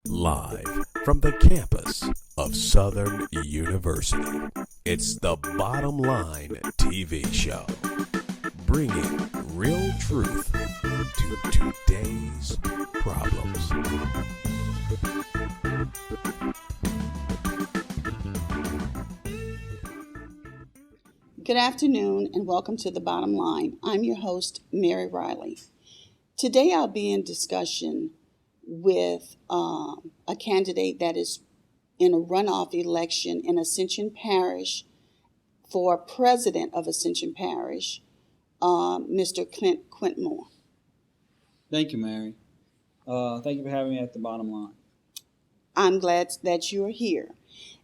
Live from the campus of Southern University, it's the Bottom Line TV show, bringing real truth to today's problems. Good afternoon and welcome to the Bottom Line. I'm your host, Mary Riley. Today I'll be in discussion with a candidate that is in a runoff election in Ascension Parish for president of Ascension Parish, Mr. Clint Moore. Thank you, Mary. Thank you for having me at the Bottom Line. I'm glad that you're here.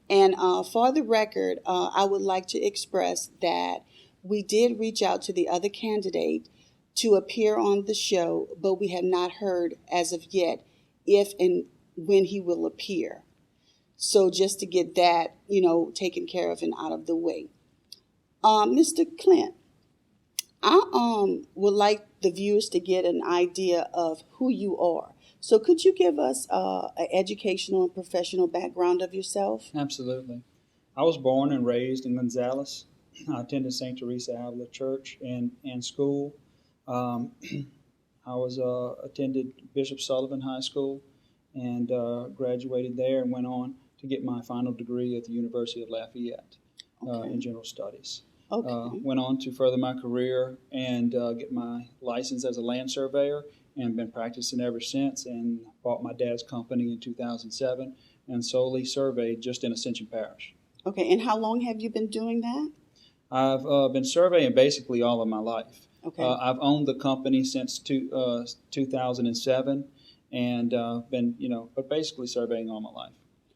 And for the record, I would like to express that we did reach out to the other candidate to appear on the show, but we have not heard as of yet if and when he will appear. So just to get that, taken care of and out of the way. Mr. Clint, I would like the viewers to get an idea of who you are. So could you give us an educational and professional background of yourself? Absolutely. I was born and raised in Gonzales. I attended St. Teresa Avila Church and school. I attended Bishop Sullivan High School and graduated there and went on to get my final degree at the University of Lafayette in general studies. Okay. Went on to further my career and get my license as a land surveyor and been practicing ever since, and bought my dad's company in 2007 and solely surveyed just in Ascension Parish. Okay, and how long have you been doing that? I've been surveying basically all of my life. Okay. I've owned the company since 2007 and been, but basically surveying all my life.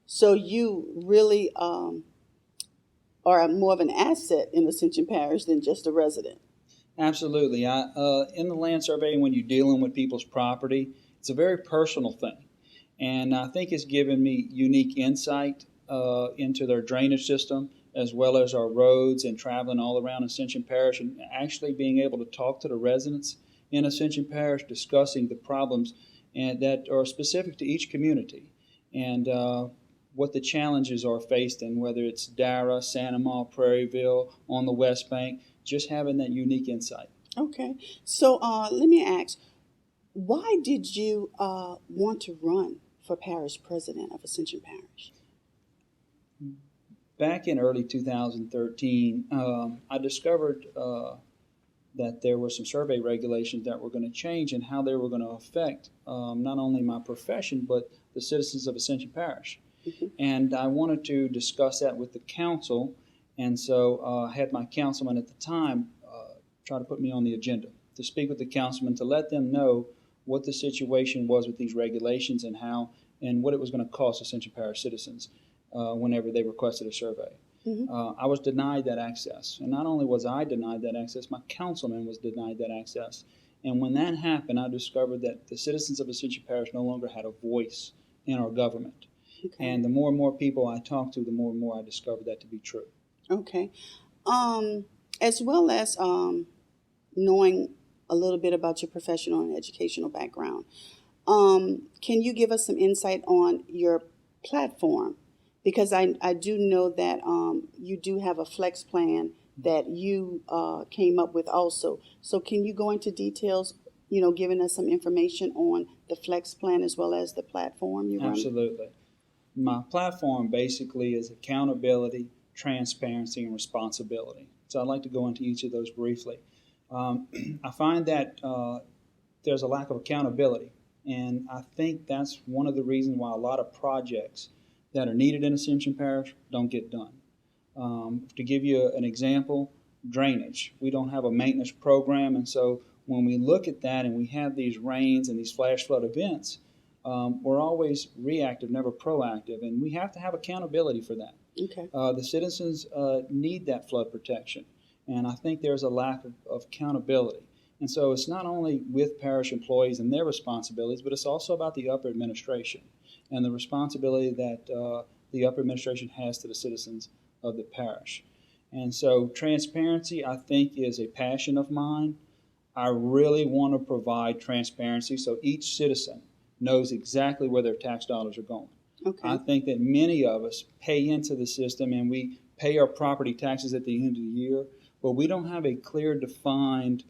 So you really are more of an asset in Ascension Parish than just a resident. Absolutely. In the land surveying, when you're dealing with people's property, it's a very personal thing. And I think it's given me unique insight into their drainage system, as well as our roads and traveling all around Ascension Parish and actually being able to talk to the residents in Ascension Parish, discussing the problems and that are specific to each community and what the challenges are faced in, whether it's Dara, Santa Ma, Prairieville, on the West Bank, just having that unique insight. Okay. So let me ask, why did you want to run for parish president of Ascension Parish? Back in early 2013, I discovered that there were some survey regulations that were going to change and how they were going to affect not only my profession, but the citizens of Ascension Parish. Mm-hmm. And I wanted to discuss that with the council, and so I had my councilman at the time try to put me on the agenda to speak with the councilman to let them know what the situation was with these regulations and how and what it was going to cost Ascension Parish citizens whenever they requested a survey. Mm-hmm. I was denied that access. And not only was I denied that access, my councilman was denied that access. And when that happened, I discovered that the citizens of Ascension Parish no longer had a voice in our government. Okay. And the more and more people I talked to, the more and more I discovered that to be true. Okay. As well as knowing a little bit about your professional and educational background, can you give us some insight on your platform? Because I do know that you do have a flex plan that you came up with also. So can you go into details, giving us some information on the flex plan as well as the platform you run? Absolutely. My platform basically is accountability, transparency, and responsibility. So I'd like to go into each of those briefly. I find that there's a lack of accountability, and I think that's one of the reasons why a lot of projects that are needed in Ascension Parish don't get done. To give you an example, drainage. We don't have a maintenance program, and so when we look at that and we have these rains and these flash flood events, we're always reactive, never proactive, and we have to have accountability for that. Okay. The citizens need that flood protection, and I think there's a lack of accountability. And so it's not only with parish employees and their responsibilities, but it's also about the upper administration and the responsibility that the upper administration has to the citizens of the parish. And so transparency, I think, is a passion of mine. I really want to provide transparency so each citizen knows exactly where their tax dollars are going. Okay. I think that many of us pay into the system and we pay our property taxes at the end of the year, but we don't have a clear, defined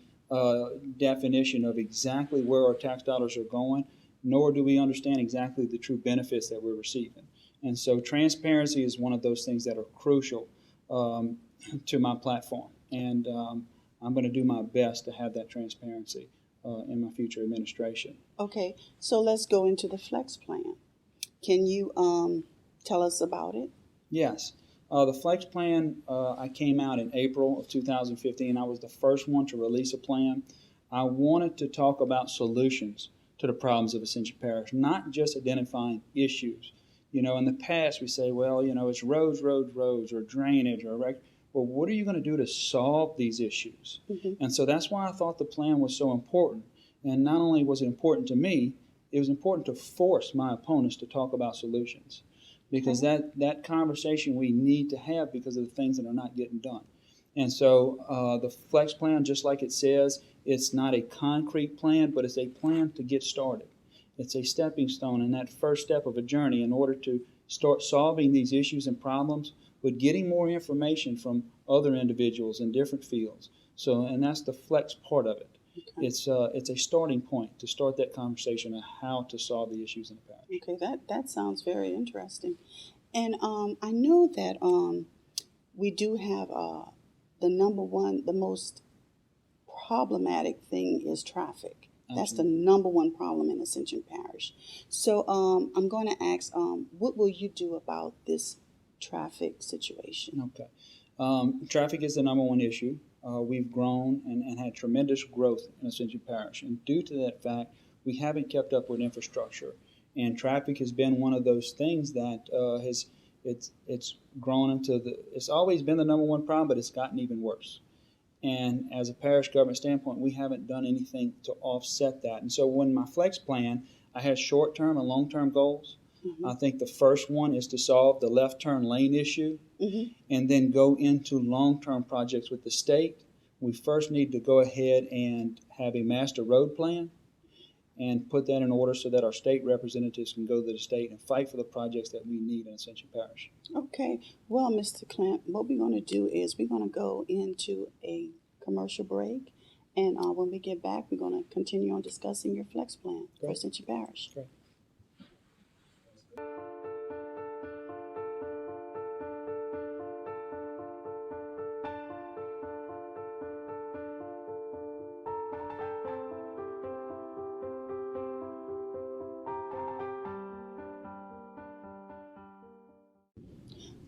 definition of exactly where our tax dollars are going, nor do we understand exactly the true benefits that we're receiving. And so transparency is one of those things that are crucial to my platform. And I'm going to do my best to have that transparency in my future administration. Okay, so let's go into the Flex Plan. Can you tell us about it? Yes. The Flex Plan, I came out in April of 2015. I was the first one to release a plan. I wanted to talk about solutions to the problems of Ascension Parish, not just identifying issues. You know, in the past we say, well, you know, it's roads, or drainage, or well, what are you going to do to solve these issues? Mm-hmm. And so that's why I thought the plan was so important. And not only was it important to me, it was important to force my opponents to talk about solutions. Because that conversation we need to have because of the things that are not getting done. And so the Flex Plan, just like it says, it's not a concrete plan, but it's a plan to get started. It's a stepping stone and that first step of a journey in order to start solving these issues and problems, but getting more information from other individuals in different fields. So, and that's the Flex part of it. Okay. It's a starting point to start that conversation on how to solve the issues in the parish. Okay, that sounds very interesting. And I know that we do have the most problematic thing is traffic. Absolutely. That's the number one problem in Ascension Parish. So I'm going to ask, what will you do about this traffic situation? Okay. Traffic is the number one issue. We've grown and had tremendous growth in Ascension Parish. And due to that fact, we haven't kept up with infrastructure. And traffic has been one of those things that it's grown into it's always been the number one problem, but it's gotten even worse. And as a parish government standpoint, we haven't done anything to offset that. And so when my Flex Plan, I had short-term and long-term goals. Mm-hmm. I think the first one is to solve the left turn lane issue, mm-hmm. and then go into long-term projects with the state. We first need to go ahead and have a master road plan and put that in order so that our state representatives can go to the state and fight for the projects that we need in Ascension Parish. Okay. Well, Mr. Clint, what we're going to do is we're going to go into a commercial break, and when we get back, we're going to continue on discussing your Flex Plan for Ascension Parish. Great.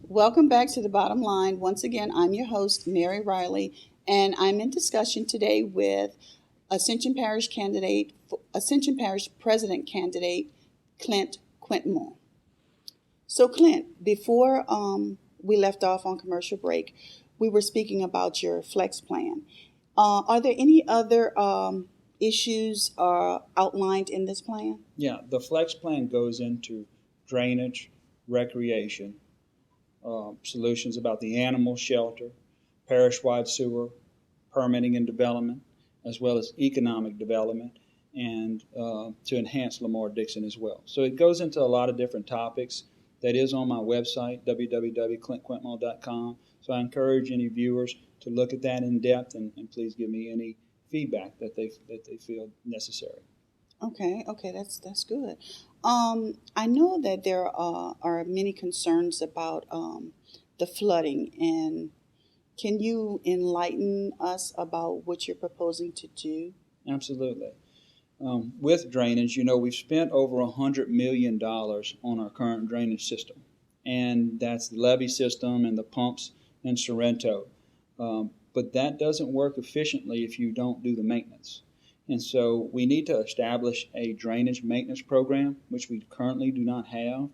Welcome back to The Bottom Line. Once again, I'm your host, Mary Riley, and I'm in discussion today with Ascension Parish President candidate, Clint Quintmore. So Clint, before we left off on commercial break, we were speaking about your Flex Plan. Are there any other issues outlined in this plan? Yeah, the Flex Plan goes into drainage, recreation, solutions about the animal shelter, parish-wide sewer, permitting and development, as well as economic development, and to enhance Lamar-Dixon as well. So it goes into a lot of different topics. That is on my website, www.clintquintmore.com. So I encourage any viewers to look at that in depth and please give me any feedback that they feel necessary. Okay, that's good. I know that there are many concerns about the flooding, and can you enlighten us about what you're proposing to do? Absolutely. With drainage, we've spent over $100 million on our current drainage system, and that's the levee system and the pumps in Sorrento. But that doesn't work efficiently if you don't do the maintenance. And so we need to establish a drainage maintenance program, which we currently do not have,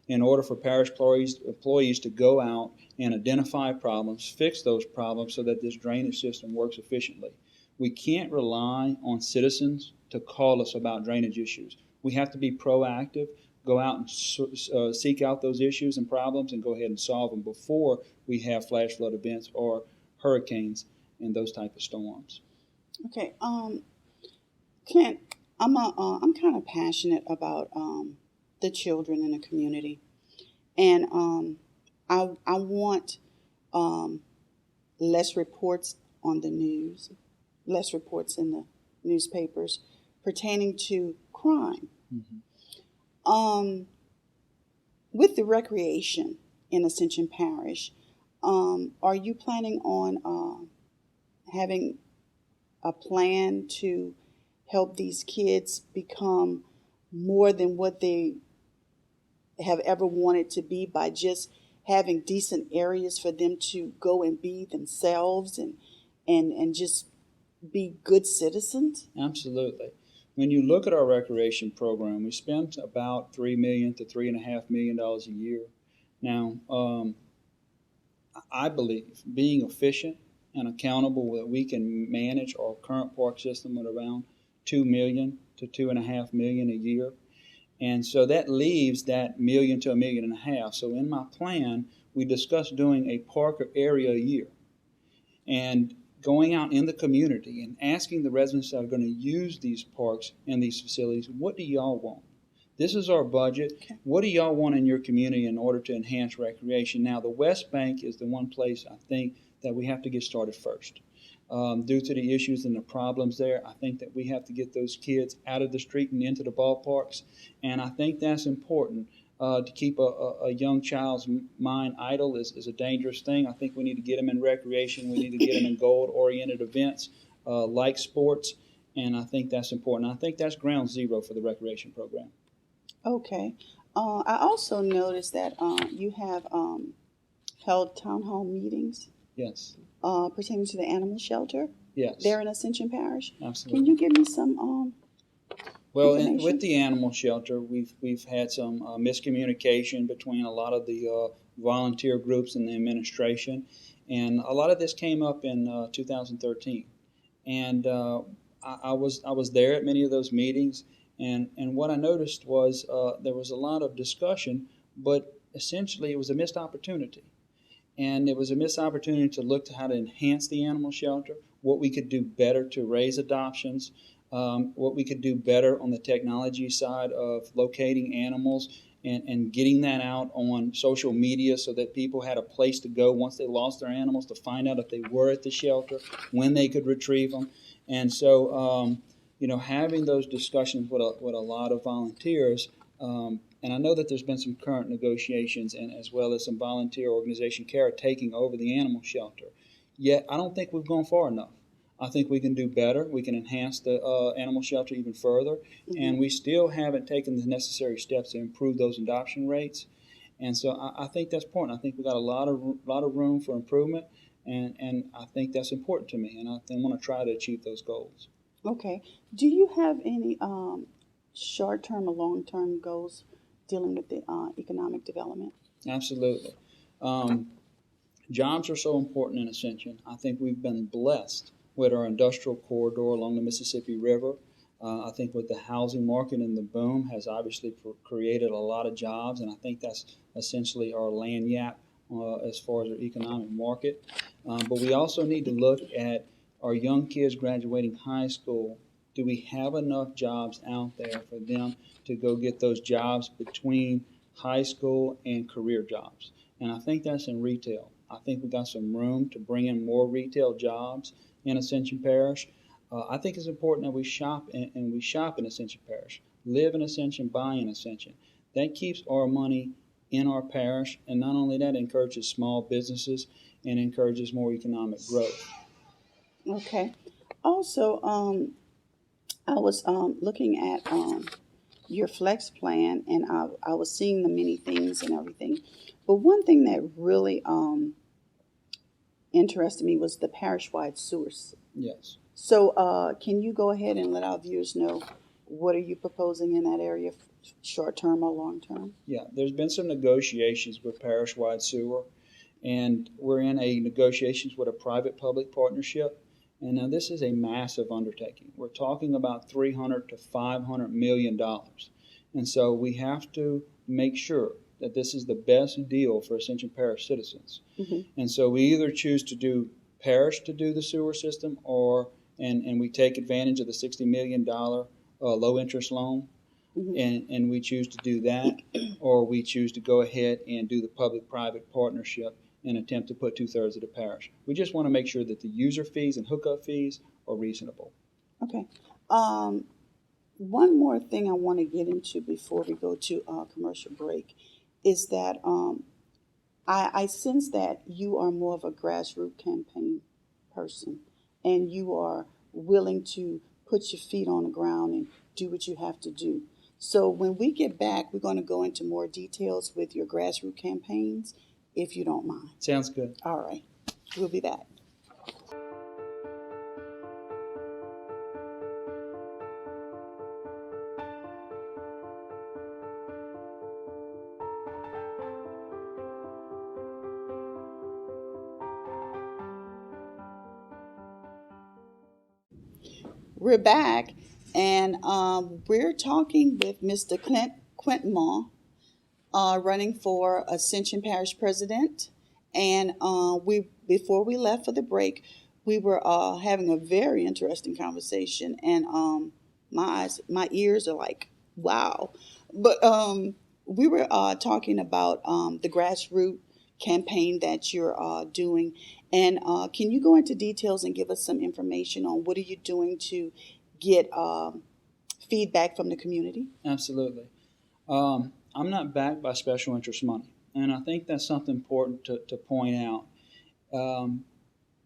in order for parish employees to go out and identify problems, fix those problems so that this drainage system works efficiently. We can't rely on citizens to call us about drainage issues. We have to be proactive, go out and seek out those issues and problems and go ahead and solve them before we have flash flood events or hurricanes and those type of storms. Okay. Clint, I'm kind of passionate about the children in the community, and I want less reports on the news, less reports in the newspapers pertaining to crime. Um, with the recreation in Ascension Parish, are you planning on having a plan to help these kids become more than what they have ever wanted to be by just having decent areas for them to go and be themselves and just be good citizens? Absolutely. When you look at our recreation program, we spend about $3 million to $3.5 million a year. Now, I believe being efficient and accountable that we can manage our current park system at around $2 million to $2.5 million a year. And so that leaves that million to $1.5 million. So in my plan, we discussed doing a park area a year and going out in the community and asking the residents that are going to use these parks and these facilities, what do y'all want? This is our budget. Okay. What do y'all want in your community in order to enhance recreation? Now, the West Bank is the one place I think that we have to get started first. Due to the issues and the problems there, I think that we have to get those kids out of the street and into the ballparks. And I think that's important. To keep a young child's mind idle is a dangerous thing. I think we need to get them in recreation. We need to get them in goal-oriented events like sports. And I think that's important. I think that's ground zero for the recreation program. Okay. I also noticed that you have held town hall meetings Yes. pertaining to the animal shelter Yes. there in Ascension Parish. Absolutely. Can you give me some Well, information? with the animal shelter, we've had some miscommunication between a lot of the volunteer groups and the administration, and a lot of this came up in 2013. And I was there at many of those meetings, and what I noticed was there was a lot of discussion, but essentially it was a missed opportunity. And it was a missed opportunity to look to how to enhance the animal shelter, what we could do better to raise adoptions, what we could do better on the technology side of locating animals and getting that out on social media so that people had a place to go once they lost their animals to find out if they were at the shelter, when they could retrieve them. And so, having those discussions with a lot of volunteers, and I know that there's been some current negotiations and as well as some volunteer organization care taking over the animal shelter. Yet I don't think we've gone far enough. I think we can do better. We can enhance the animal shelter even further. Mm-hmm. And we still haven't taken the necessary steps to improve those adoption rates. And so I think that's important. I think we've got a lot of room for improvement, and I think that's important to me. And I want to try to achieve those goals. Okay. Do you have any short-term or long-term goals dealing with the economic development? Absolutely. Jobs are so important in Ascension. I think we've been blessed with our industrial corridor along the Mississippi River. I think with the housing market and the boom has obviously created a lot of jobs, and I think that's essentially our land yap as far as our economic market. But we also need to look at our young kids graduating high school. Do we have enough jobs out there for them to go get those jobs between high school and career jobs? And I think that's in retail. I think we've got some room to bring in more retail jobs in Ascension Parish. I think it's important that we shop and we shop in Ascension Parish, live in Ascension, buy in Ascension. That keeps our money in our parish, and not only that, encourages small businesses and encourages more economic growth. Okay. Also, I was looking at your flex plan, and I was seeing the many things and everything. But one thing that really interested me was the parish-wide sewers. Yes. So can you go ahead and let our viewers know what are you proposing in that area, short-term or long-term? Yeah, there's been some negotiations with parish-wide sewer, and we're in a negotiations with a private-public partnership. And now this is a massive undertaking. We're talking about $300 to $500 million. And so we have to make sure that this is the best deal for Ascension Parish citizens. Mm-hmm. And so we either choose to do parish to do the sewer system, or and we take advantage of the $60 million a low interest loan, Mm-hmm. and we choose to do that, or we choose to go ahead and do the public-private partnership and attempt to put 2/3 of the parish. We just want to make sure that the user fees and hookup fees are reasonable. Okay. Um, One more thing I want to get into before we go to commercial break is that I sense that you are more of a grassroots campaign person, and you are willing to put your feet on the ground and do what you have to do. So when we get back, we're going to go into more details with your grassroots campaigns, if you don't mind. Sounds good. All right, we'll be back. We're back, and we're talking with Mr. Quinton, running for Ascension Parish President. And we before we left for the break, we were having a very interesting conversation, and my ears are like, wow. But we were talking about the grassroots campaign that you're doing, and can you go into details and give us some information on what are you doing to get feedback from the community? Absolutely. I'm not backed by special interest money, and I think that's something important to point out.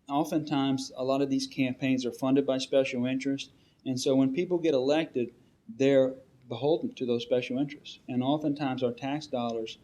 Oftentimes, a lot of these campaigns are funded by special interest, and so when people get elected, they're beholden to those special interests. And oftentimes, our tax dollars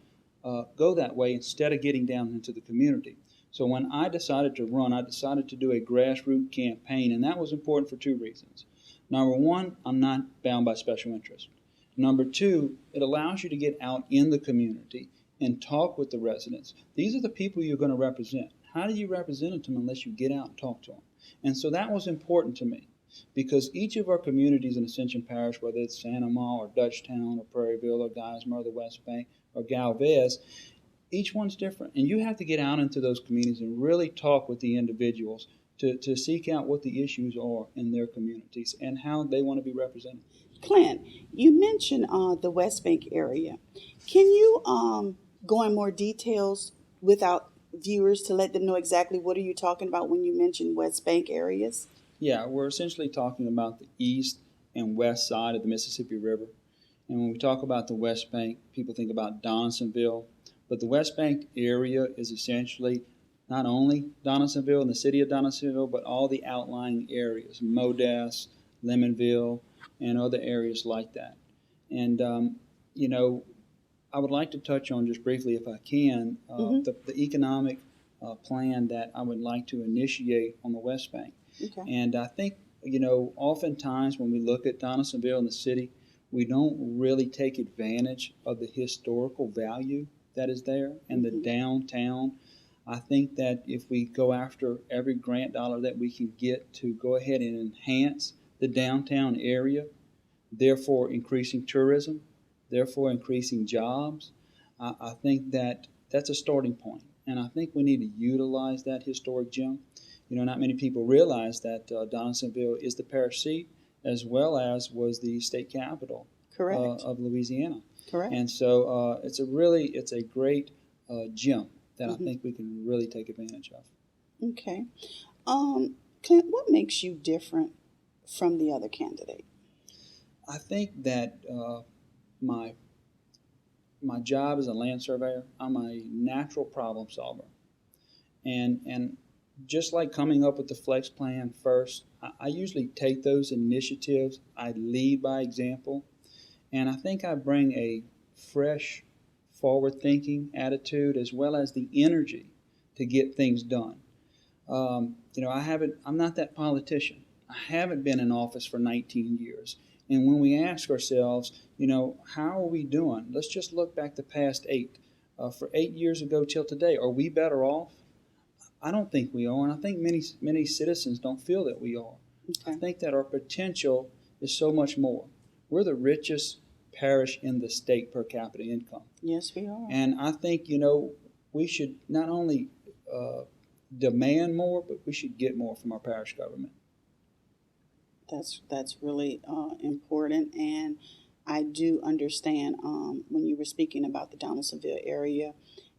go that way instead of getting down into the community. So when I decided to run, I decided to do a grassroots campaign, and that was important for two reasons. Number one, I'm not bound by special interest. Number two, it allows you to get out in the community and talk with the residents. These are the people you're going to represent. How do you represent them unless you get out and talk to them? And so that was important to me because each of our communities in Ascension Parish, whether it's Santa Ma or Dutchtown or Prairieville or Geismar or the West Bank or Galvez, each one's different. And you have to get out into those communities and really talk with the individuals to seek out what the issues are in their communities and how they want to be represented. Clint, you mentioned the West Bank area. Can you go in more details without viewers to let them know exactly what are you talking about when you mention West Bank areas? Yeah, we're essentially talking about the east and west side of the Mississippi River. And when we talk about the West Bank, people think about Donaldsonville. But the West Bank area is essentially not only Donaldsonville and the city of Donaldsonville, but all the outlying areas, Modesto, Lemonville, and other areas like that. And, I would like to touch on just briefly, if I can, the economic plan that I would like to initiate on the West Bank. Okay. And I think, oftentimes when we look at Donaldsonville and the city, we don't really take advantage of the historical value that is there and the downtown. I think that if we go after every grant dollar that we can get to go ahead and enhance the downtown area, therefore increasing tourism, therefore increasing jobs, I think that that's a starting point. And I think we need to utilize that historic gem. Not many people realize that Donaldsonville is the parish seat as well as was the state capital of Louisiana. Correct. And so it's a great gem that I think we can really take advantage of. Okay. Clint, what makes you different from the other candidate? I think that my job as a land surveyor, I'm a natural problem solver. And just like coming up with the flex plan first, I usually take those initiatives, I lead by example, and I think I bring a fresh, forward-thinking attitude as well as the energy to get things done. I'm not that politician. I haven't been in office for 19 years. And when we ask ourselves, how are we doing? Let's just look back the past 8. For 8 years ago till today, are we better off? I don't think we are, and I think many citizens don't feel that we are. Okay. I think that our potential is so much more. We're the richest parish in the state per capita income. Yes, we are. And I think, we should not only demand more, but we should get more from our parish government. That's really important, and I do understand when you were speaking about the Donaldsonville area,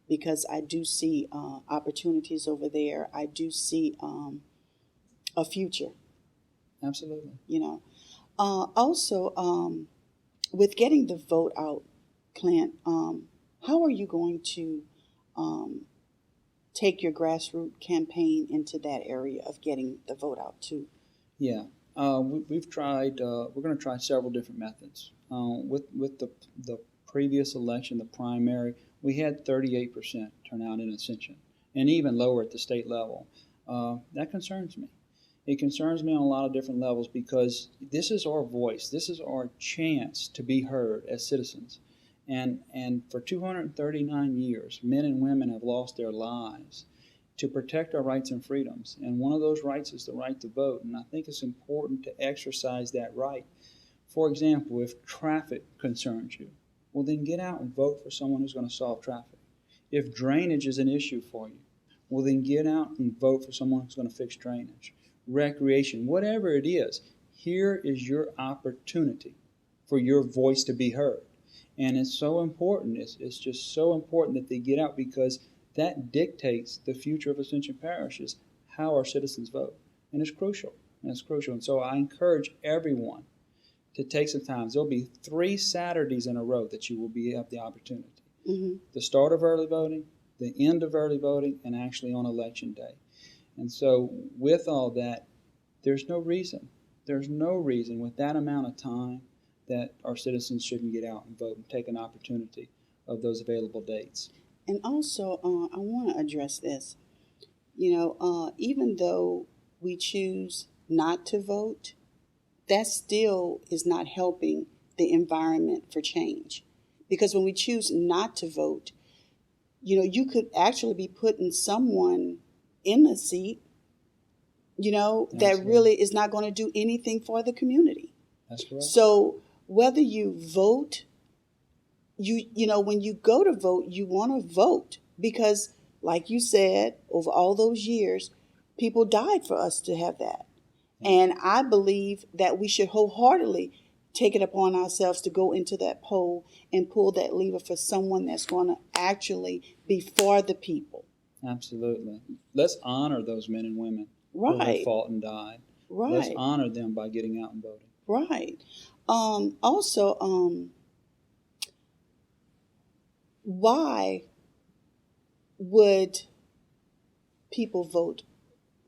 because I do see opportunities over there. I do see a future. Absolutely. You know, also with getting the vote out, Clint, how are you going to take your grassroots campaign into that area of getting the vote out too? Yeah, we've tried. We're going to try several different methods. With the previous election, the primary, we had 38% turnout in Ascension, and even lower at the state level. That concerns me. It concerns me on a lot of different levels, because this is our voice. This is our chance to be heard as citizens. And for 239 years, men and women have lost their lives to protect our rights and freedoms. And one of those rights is the right to vote. And I think it's important to exercise that right. For example, if traffic concerns you, well, then get out and vote for someone who's going to solve traffic. If drainage is an issue for you, well, then get out and vote for someone who's going to fix drainage. Recreation, whatever it is, here is your opportunity for your voice to be heard. And it's so important. It's just so important that they get out, because that dictates the future of Ascension Parish, is how our citizens vote. And it's crucial. And so I encourage everyone to take some time. There'll be 3 Saturdays in a row that you will have the opportunity. Mm-hmm. The start of early voting, the end of early voting, and actually on election day. And so with all that, there's no reason with that amount of time that our citizens shouldn't get out and vote and take an opportunity of those available dates. And also, I want to address this. Even though we choose not to vote, that still is not helping the environment for change. Because when we choose not to vote, you could actually be putting someone in a seat, that really is not going to do anything for the community. That's correct. So whether you vote, when you go to vote, you want to vote because, like you said, over all those years, people died for us to have that. And I believe that we should wholeheartedly take it upon ourselves to go into that poll and pull that lever for someone that's going to actually be for the people. Absolutely. Let's honor those men and women who have fought and died. Right. Let's honor them by getting out and voting. Right. Also, why would people vote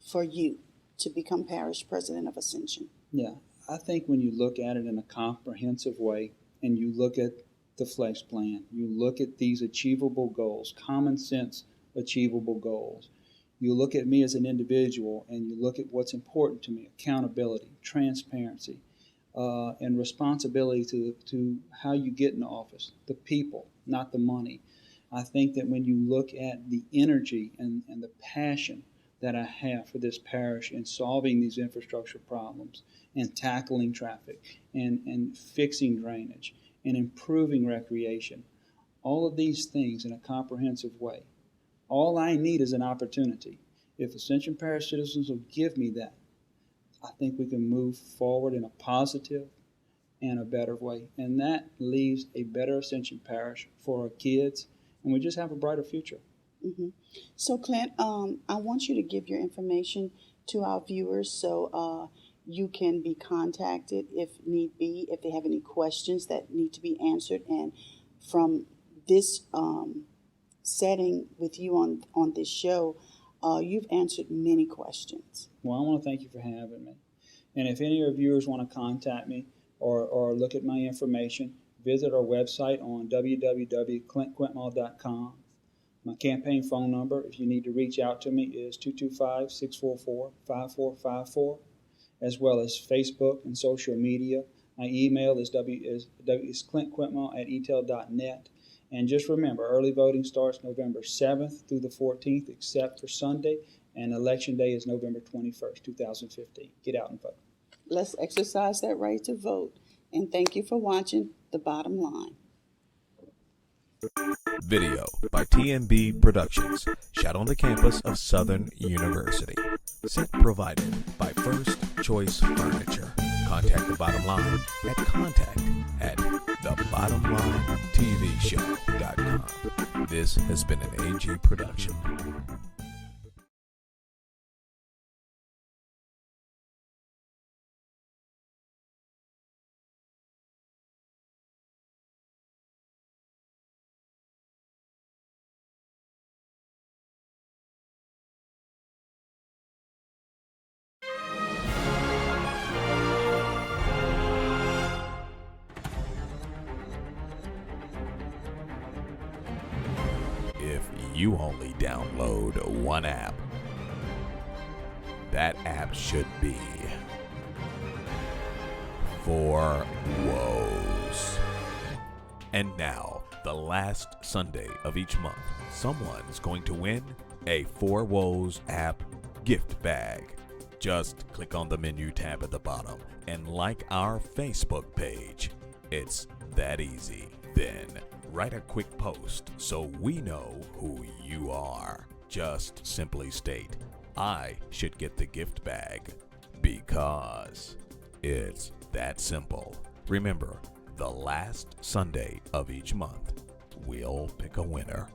for you to become parish president of Ascension? Yeah, I think when you look at it in a comprehensive way, and you look at the flex plan, you look at these achievable goals, common sense achievable goals. You look at me as an individual, and you look at what's important to me: accountability, transparency, and responsibility to how you get in office, the people, not the money. I think that when you look at the energy and the passion that I have for this parish in solving these infrastructure problems and tackling traffic and fixing drainage and improving recreation, all of these things in a comprehensive way, all I need is an opportunity. If Ascension Parish citizens will give me that, I think we can move forward in a positive and a better way. And that leaves a better Ascension Parish for our kids, and we just have a brighter future. Mm-hmm. So, Clint, I want you to give your information to our viewers so you can be contacted if need be, if they have any questions that need to be answered. And from this setting with you on this show, you've answered many questions. Well, I want to thank you for having me. And if any of our viewers want to contact me or look at my information, visit our website on www.clintquintmall.com. My campaign phone number, if you need to reach out to me, is 225-644-5454, as well as Facebook and social media. My email is clintquintmall@etel.net. And just remember, early voting starts November 7th through the 14th, except for Sunday, and Election Day is November 21st, 2015. Get out and vote. Let's exercise that right to vote. And thank you for watching The Bottom Line. Video by TMB Productions, shot on the campus of Southern University. Set provided by First Choice Furniture. Contact The Bottom Line at contact@thebottomlinetvshow.com. This has been an AG production. If you only download one app, that app should be Four Woes. And now, the last Sunday of each month, someone's going to win a Four Woes app gift bag. Just click on the menu tab at the bottom and like our Facebook page. It's that easy. Then write a quick post so we know who you are. Just simply state, I should get the gift bag because it's that simple. Remember, the last Sunday of each month, we'll pick a winner.